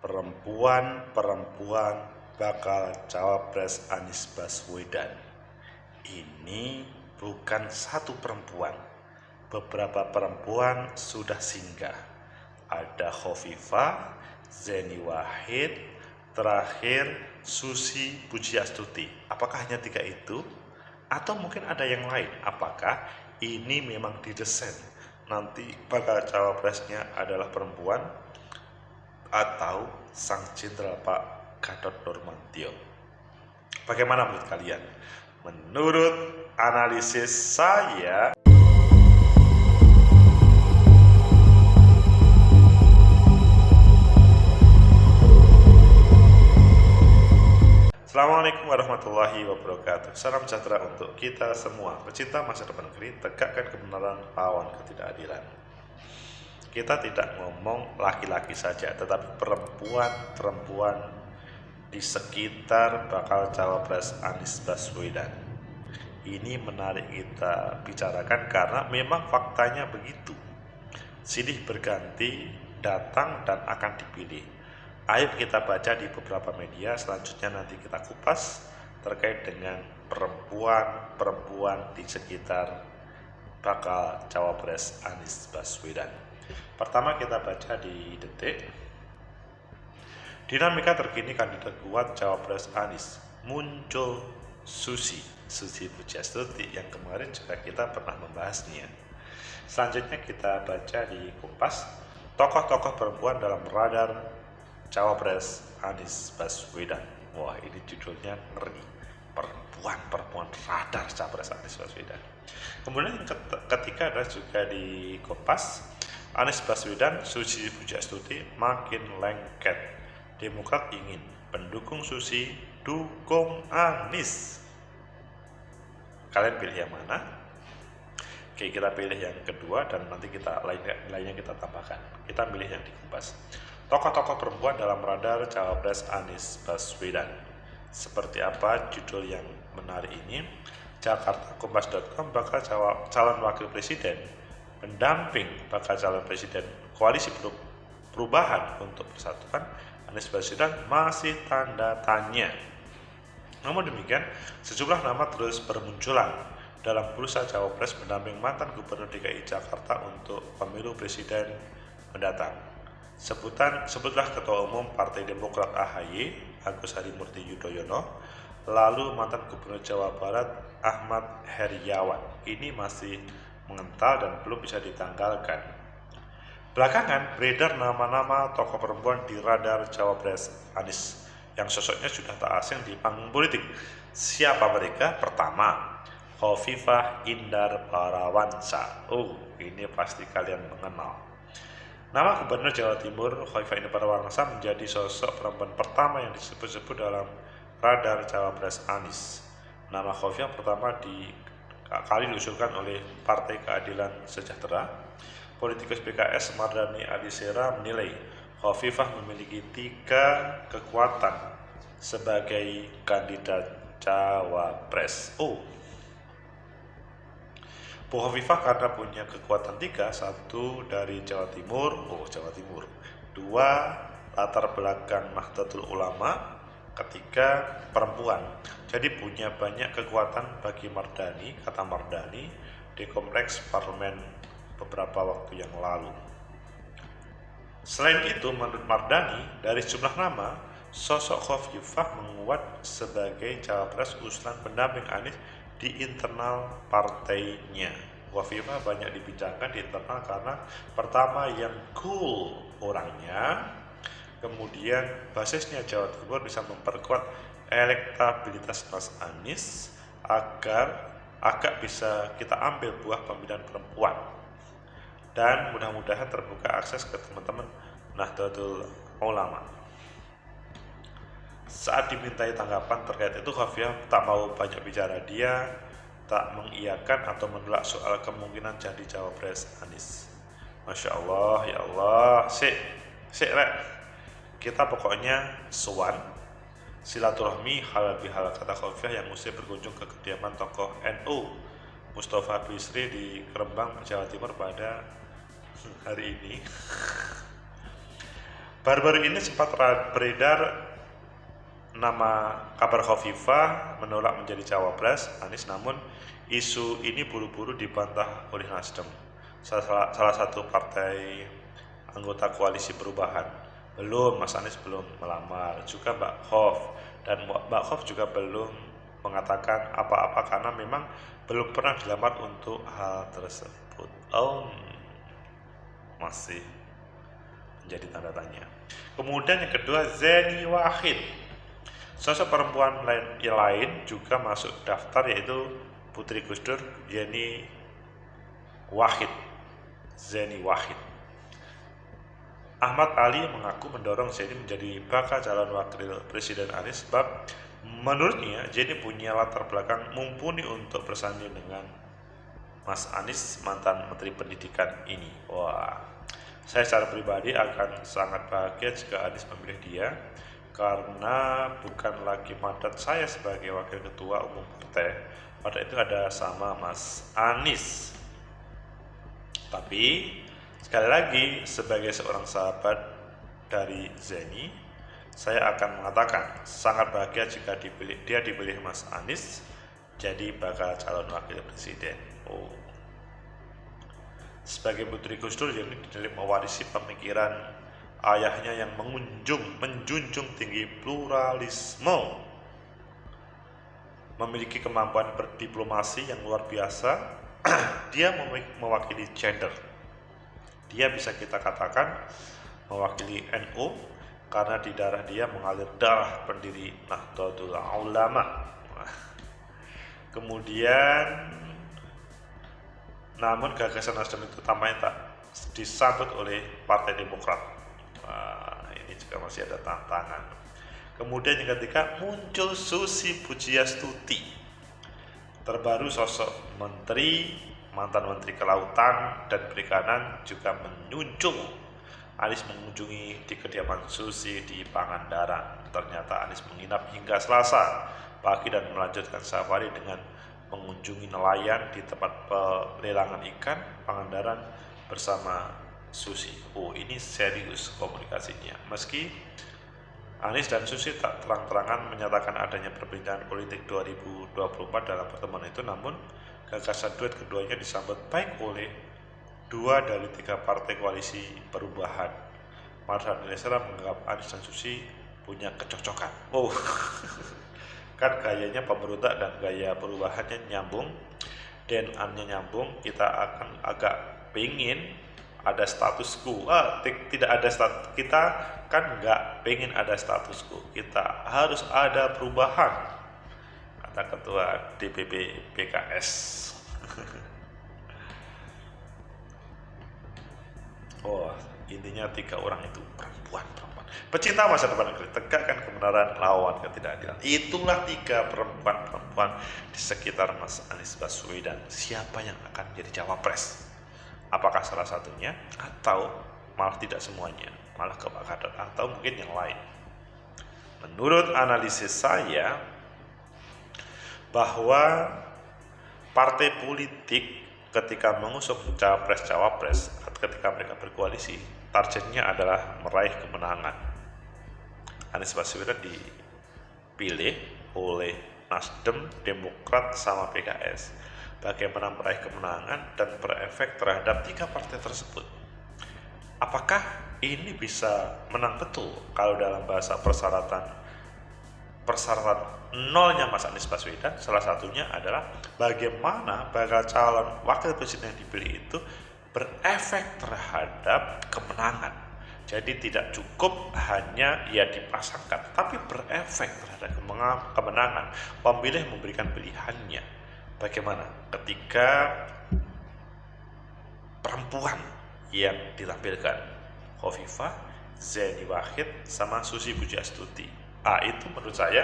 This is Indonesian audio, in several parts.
perempuan bakal cawapres Anies Baswedan. Ini bukan satu perempuan, beberapa perempuan sudah singgah. Ada Khofifah, Zeni Wahid, terakhir Susi Pujiastuti. Apakah hanya 3 itu? Atau mungkin ada yang lain? Apakah ini memang didesain nanti bakal cawapresnya adalah perempuan atau sang jenderal Pak Gatot Nurmantio? Bagaimana menurut kalian? Menurut analisis saya, Assalamualaikum warahmatullahi wabarakatuh. Salam sejahtera untuk kita semua. Pecinta masa depan negeri, tegakkan kebenaran, lawan ketidakadilan. Kita tidak ngomong laki-laki saja, tetapi perempuan di sekitar bakal cawapres Anies Baswedan. Ini menarik kita bicarakan karena memang faktanya begitu. Silih berganti datang dan akan dipilih. Ayo kita baca di beberapa media, selanjutnya nanti kita kupas terkait dengan perempuan di sekitar bakal cawapres Anies Baswedan. Pertama kita baca di Detik. Dinamika terkini kandidat kuat cawapres Anies, muncul Susi Pujiastuti yang kemarin juga kita pernah membahasnya. Selanjutnya kita baca di Kompas, tokoh-tokoh perempuan dalam radar cawapres Anies Baswedan. Wah, ini judulnya ngeri. Perempuan radar cawapres Anies Baswedan. Kemudian ketiga adalah juga di Kompas, Anies Baswedan, Susi Pujiastuti makin lengket. Demokrat ingin pendukung Susi dukung Anies. Kalian pilih yang mana? Oke, kita pilih yang kedua dan nanti kita lainnya kita tambahkan. Kita pilih yang di Kompas. Tokoh-tokoh perempuan dalam radar cawapres Anies Baswedan. Seperti apa judul yang menarik ini? Jakartakompas.com bakal calon wakil presiden, pendamping bakal calon presiden koalisi perubahan untuk persatuan Anies Baswedan masih tanda tanya. Namun demikian, sejumlah nama terus bermunculan dalam bursa cawapres pendamping mantan Gubernur DKI Jakarta untuk pemilu presiden mendatang. Sebutlah Ketua Umum Partai Demokrat AHY, Agus Harimurti Yudhoyono, lalu mantan Gubernur Jawa Barat Ahmad Heriawan. Ini masih mengental dan belum bisa ditanggalkan. Belakangan beredar nama-nama tokoh perempuan di radar cawapres Anies yang sosoknya sudah tak asing di panggung politik. Siapa mereka? Pertama, Khofifah Indar Parawansa. Oh, ini pasti kalian mengenal. Nama Gubernur Jawa Timur Khofifah Indar Parawansa menjadi sosok perempuan pertama yang disebut-sebut dalam radar cawapres Anies. Nama Khofifah pertama kali diusulkan oleh Partai Keadilan Sejahtera. Politikus PKS Mardhani Alisera menilai Khofifah memiliki 3 kekuatan sebagai kandidat cawapres. Bu Khofifah karena punya kekuatan 3, 1 dari Jawa Timur, 2 latar belakang Nahdlatul Ulama, ketiga perempuan. Jadi punya banyak kekuatan bagi Mardhani, kata Mardhani di kompleks parlemen beberapa waktu yang lalu. Selain itu, menurut Mardhani, dari sejumlah nama, sosok Khofifah menguat sebagai cawapres usulan pendamping Anies di internal partainya. Khofifah banyak dibincangkan di internal karena pertama yang cool orangnya, kemudian basisnya Jawa Timur bisa memperkuat elektabilitas Mas Anies agar agak bisa kita ambil buah pemilihan perempuan. Dan mudah-mudahan terbuka akses ke teman-teman Nahdlatul Ulama. Saat dimintai tanggapan terkait itu, Khofifah tak mau banyak bicara. Dia tak mengiyakan atau menolak soal kemungkinan jadi cawapres Anies. Masya Allah, ya Allah, rek. Kita pokoknya sowan silaturahmi halal bihalal, kata Khofifah yang usai berkunjung ke kediaman tokoh NU Mustafa Bisri di Kerembang, Jawa Timur pada hari ini. Baru-baru ini sempat beredar nama kabar Khofifah menolak menjadi cawapres Anies, namun isu ini buru-buru dibantah oleh Nasdem, salah satu partai anggota koalisi perubahan. Mas Anies belum melamar, juga Mbak Khof, dan Mbak Khof juga belum mengatakan apa-apa karena memang belum pernah dilamar untuk hal tersebut. Masih menjadi tanda tanya. Kemudian yang kedua, Zeni Wahid. Sosok perempuan lain juga masuk daftar, yaitu Putri Gus Dur, Zeni Wahid. Ahmad Ali mengaku mendorong Zeni menjadi bakal calon wakil presiden Anies, sebab menurutnya Zeni punya latar belakang mumpuni untuk bersanding dengan Mas Anies, mantan Menteri Pendidikan ini. Saya secara pribadi akan sangat bahagia jika Anies memilih dia, karena bukan lagi mandat saya sebagai wakil ketua umum partai, pada itu ada sama Mas Anies. Tapi sekali lagi, sebagai seorang sahabat dari Zeni, saya akan mengatakan sangat bahagia jika dia dipilih Mas Anies jadi bakal calon wakil presiden. Sebagai Putri Gus Dur, Zeni dinilai mewarisi pemikiran ayahnya yang menjunjung tinggi pluralisme, memiliki kemampuan berdiplomasi yang luar biasa. Dia mewakili gender. Dia bisa kita katakan mewakili NU karena di darah dia mengalir darah pendiri Nahdlatul Ulama. Kemudian, namun gagasan Nasdem itu tampaknya tak disambut oleh Partai Demokrat. Ini juga masih ada tantangan. Kemudian yang ketiga, muncul Susi Pujiastuti. Terbaru sosok mantan Menteri Kelautan dan Perikanan juga menyuncul Anies mengunjungi di kediaman Susi di Pangandaran. Ternyata Anies menginap hingga Selasa pagi dan melanjutkan safari dengan mengunjungi nelayan di tempat pelelangan ikan Pangandaran bersama Susi. Ini serius komunikasinya. Meski Anies dan Susi tak terang-terangan menyatakan adanya perbincangan politik 2024 dalam pertemuan itu, namun gagasan duet keduanya disambut baik oleh 2 dari 3 partai koalisi perubahan. Marsan Elesera menganggap Anies dan Susi punya kecocokan. Kan gayanya pemberontak dan gaya perubahannya nyambung, DNA-nya nyambung. Kita akan agak pengen ada status quo. Tidak ada status, kita kan nggak pengen ada status quo, kita harus ada perubahan, kata ketua DPP PKS. Intinya 3 orang itu perempuan pecinta masa depan negeri, tegakkan kebenaran, lawan ketidakadilan. Itulah 3 perempuan di sekitar Mas Anies Baswedan. Siapa yang akan jadi cawapres? Apakah salah satunya, atau malah tidak semuanya, malah ke Pak Gatot, atau mungkin yang lain? Menurut analisis saya, bahwa partai politik ketika mengusung cawapres, ketika mereka berkoalisi, targetnya adalah meraih kemenangan. Anies Baswedan dipilih oleh Nasdem, Demokrat, sama PKS. Bagaimana meraih kemenangan dan berefek terhadap 3 partai tersebut? Apakah ini bisa menang betul kalau dalam bahasa persyaratan nolnya Mas Anies Baswedan? Salah satunya adalah bagaimana bakal calon wakil presiden yang dipilih itu berefek terhadap kemenangan. Jadi tidak cukup hanya ia dipasangkan, tapi berefek terhadap kemenangan. Pemilih memberikan pilihannya. Bagaimana ketika perempuan yang ditampilkan Khofifah, Zeni Wahid, sama Susi Pujiastuti. Itu menurut saya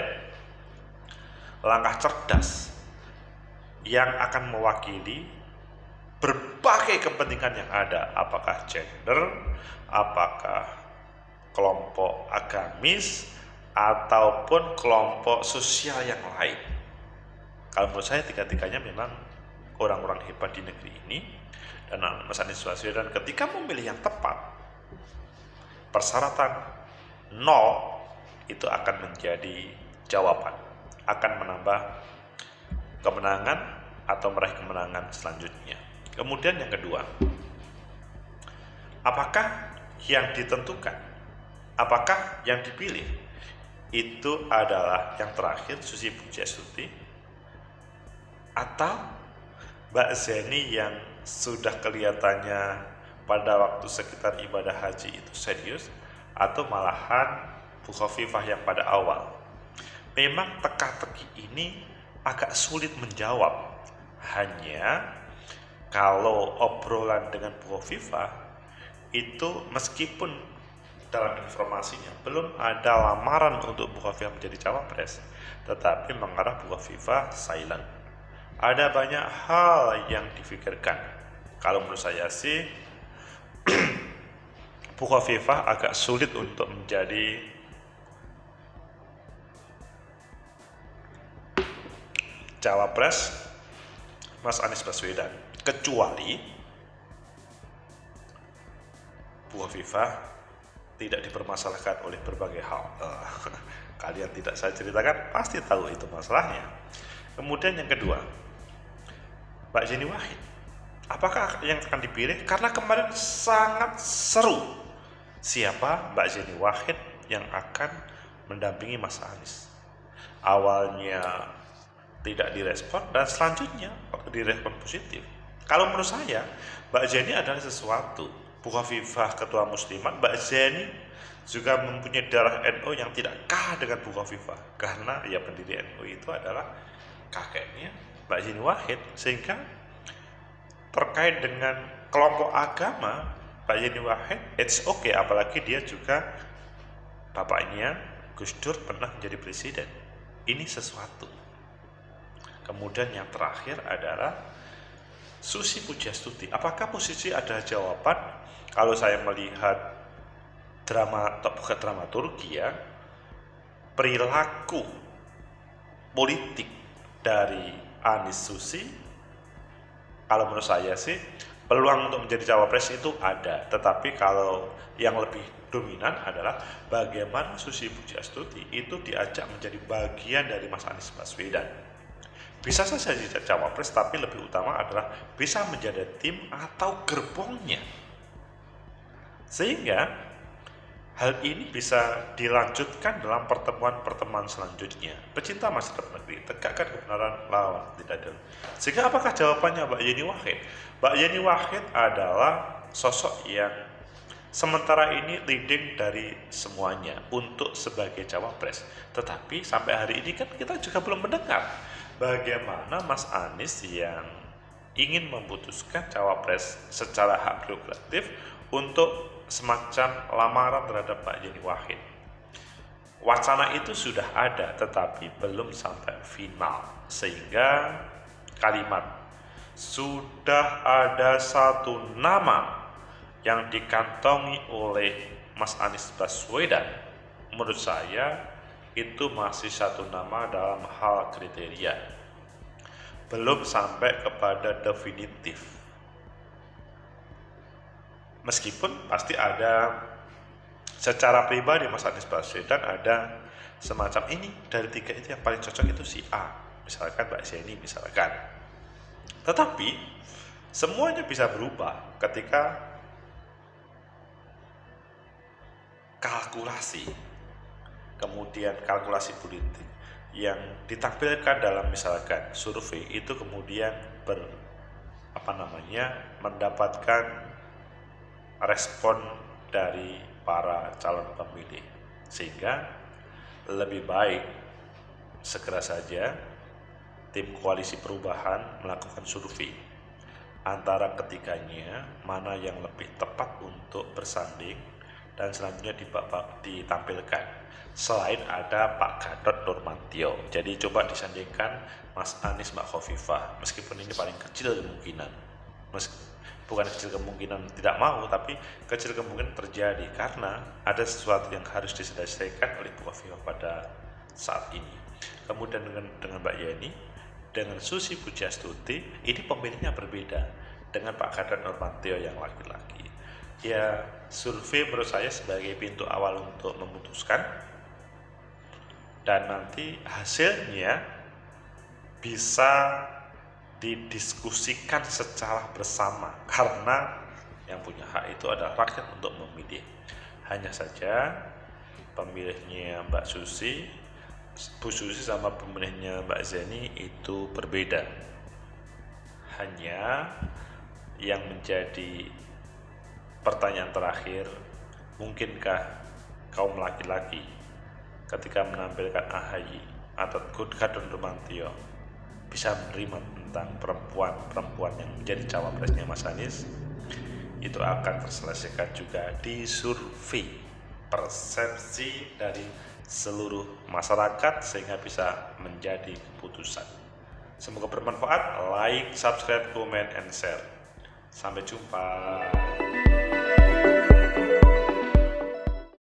langkah cerdas yang akan mewakili berbagai kepentingan yang ada, apakah gender, apakah kelompok agamis, ataupun kelompok sosial yang lain. Kalau menurut saya 3-tiganya memang orang-orang hebat di negeri ini. Dan Mas Anies Baswedan ketika memilih yang tepat, persyaratan nol itu akan menjadi jawaban, akan menambah kemenangan atau meraih kemenangan selanjutnya. Kemudian yang kedua, apakah yang ditentukan, apakah yang dipilih itu adalah yang terakhir Susi Pujastuti atau Mbak Zeni yang sudah kelihatannya pada waktu sekitar ibadah haji itu serius, atau malahan Bu Khofifah yang pada awal? Memang teka-teki ini agak sulit menjawab. Hanya kalau obrolan dengan Bu Khofifah itu meskipun dalam informasinya belum ada lamaran untuk Bu Khofifah menjadi cawapres, tetapi mengarah Bu Khofifah silent. Ada banyak hal yang difikirkan. Kalau menurut saya sih Bu Khofifah agak sulit untuk menjadi cawapres Mas Anies Baswedan, kecuali Bu Khofifah tidak dipermasalahkan oleh berbagai hal. Kalian tidak saya ceritakan pasti tahu itu masalahnya. Kemudian yang kedua, Mbak Yeni Wahid, apakah yang akan dipilih? Karena kemarin sangat seru siapa Mbak Yeni Wahid yang akan mendampingi Mas Anies. Awalnya tidak direspon dan selanjutnya direspon positif. Kalau menurut saya, Mbak Yeni adalah sesuatu. Bu Khofifah ketua muslimat, Mbak Yeni juga mempunyai darah NU yang tidak kalah dengan Bu Khofifah, karena ya pendiri NU itu adalah kakeknya Mbak Yeni Wahid. Sehingga terkait dengan kelompok agama, Mbak Yeni Wahid it's okay, apalagi dia juga bapaknya Gus Dur pernah menjadi presiden. Ini sesuatu. Kemudian yang terakhir adalah Susi Pujastuti. Apakah posisi ada jawaban? Kalau saya melihat dramaturgi ya, perilaku politik dari Anies Susi, kalau menurut saya sih peluang untuk menjadi cawapres itu ada. Tetapi kalau yang lebih dominan adalah bagaimana Susi Pujastuti itu diajak menjadi bagian dari Mas Anies Baswedan. Bisa saja jadi cawapres, tapi lebih utama adalah bisa menjadi tim atau gerbongnya. Sehingga hal ini bisa dilanjutkan dalam pertemuan-pertemuan selanjutnya. Pecinta masyarakat negeri, tegakkan kebenaran, lawan tidak adil. Sehingga apakah jawabannya Mbak Yeni Wahid? Mbak Yeni Wahid adalah sosok yang sementara ini leading dari semuanya untuk sebagai cawapres. Tetapi sampai hari ini kan kita juga belum mendengar bagaimana Mas Anies yang ingin memutuskan cawapres secara hak prerogatif untuk semacam lamaran terhadap Mbak Yeni Wahid. Wacana itu sudah ada, tetapi belum sampai final. Sehingga kalimat sudah ada satu nama yang dikantongi oleh Mas Anies Baswedan, menurut saya itu masih satu nama dalam hal kriteria, belum sampai kepada definitif. Meskipun pasti ada secara pribadi Mas Anies Baswedan ada semacam ini, dari tiga itu yang paling cocok itu si A, misalkan Mbak Zeni misalkan. Tetapi semuanya bisa berubah ketika kalkulasi, kemudian kalkulasi politik yang ditampilkan dalam misalkan survei itu kemudian mendapatkan respon dari para calon pemilih, sehingga lebih baik segera saja tim koalisi perubahan melakukan survei antara ketiganya mana yang lebih tepat untuk bersanding dan selanjutnya ditampilkan. Selain ada Pak Gatot Nurmantio, jadi coba disandingkan Mas Anies Mbak Khofifah, meskipun ini paling kecil kemungkinan, bukan kecil kemungkinan tidak mau, tapi kecil kemungkinan terjadi karena ada sesuatu yang harus diselesaikan oleh Bu Khofifah pada saat ini. Kemudian dengan Mbak Yeni, dengan Susi Pujastuti, ini pemilihnya berbeda dengan Pak Gatot Nurmantio yang laki-laki. Ya, survei menurut saya sebagai pintu awal untuk memutuskan, dan nanti hasilnya bisa didiskusikan secara bersama, karena yang punya hak itu adalah rakyat untuk memilih. Hanya saja pemilihnya Mbak Susi, Bu Susi sama pemilihnya Mbak Zeni itu berbeda. Hanya yang menjadi pertanyaan terakhir, mungkinkah kaum laki-laki ketika menampilkan AHY atau Gadot Nurmantio bisa menerima tentang perempuan yang menjadi cawapresnya Mas Anies? Itu akan terselesaikan juga di survei persepsi dari seluruh masyarakat sehingga bisa menjadi keputusan. Semoga bermanfaat. Like, subscribe, comment, and share. Sampai jumpa.